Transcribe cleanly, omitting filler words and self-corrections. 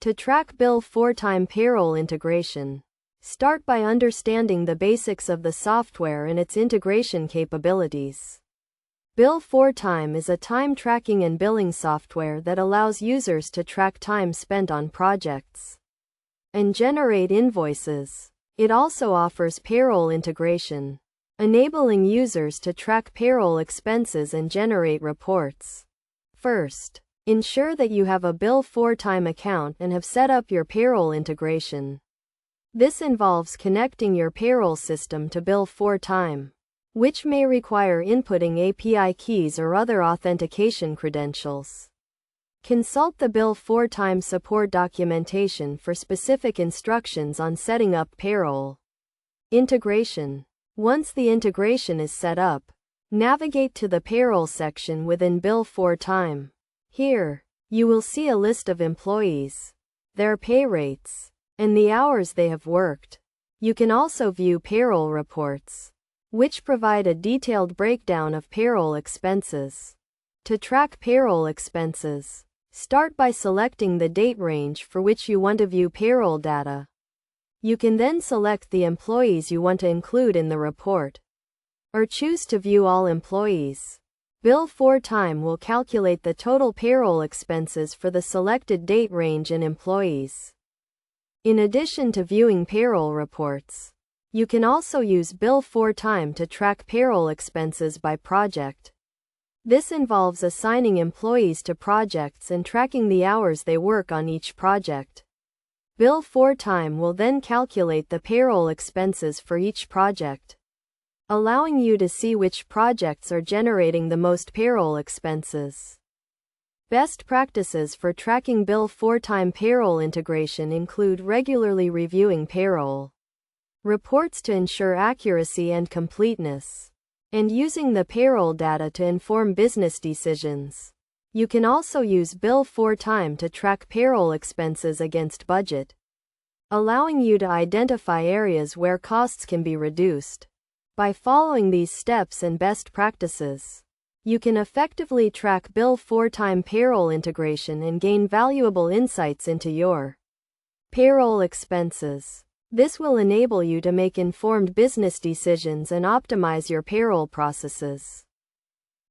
To track Bill4Time Payroll integration, start by understanding the basics of the software and its integration capabilities. Bill4Time is a time tracking and billing software that allows users to track time spent on projects and generate invoices. It also offers payroll integration, enabling users to track payroll expenses and generate reports. First, ensure that you have a Bill4Time account and have set up your payroll integration. This involves connecting your payroll system to Bill4Time, which may require inputting API keys or other authentication credentials. Consult the Bill4Time support documentation for specific instructions on setting up payroll integration. Once the integration is set up, navigate to the payroll section within Bill4Time. Here, you will see a list of employees, their pay rates, and the hours they have worked. You can also view payroll reports, which provide a detailed breakdown of payroll expenses. To track payroll expenses, start by selecting the date range for which you want to view payroll data. You can then select the employees you want to include in the report, or choose to view all employees. Bill4Time will calculate the total payroll expenses for the selected date range and employees. In addition to viewing payroll reports, you can also use Bill4Time to track payroll expenses by project. This involves assigning employees to projects and tracking the hours they work on each project. Bill4Time will then calculate the payroll expenses for each project, allowing you to see which projects are generating the most payroll expenses. Best practices for tracking Bill4Time payroll integration include regularly reviewing payroll reports to ensure accuracy and completeness, and using the payroll data to inform business decisions. You can also use Bill4Time to track payroll expenses against budget, allowing you to identify areas where costs can be reduced. By following these steps and best practices, you can effectively track Bill4Time payroll integration and gain valuable insights into your payroll expenses. This will enable you to make informed business decisions and optimize your payroll processes.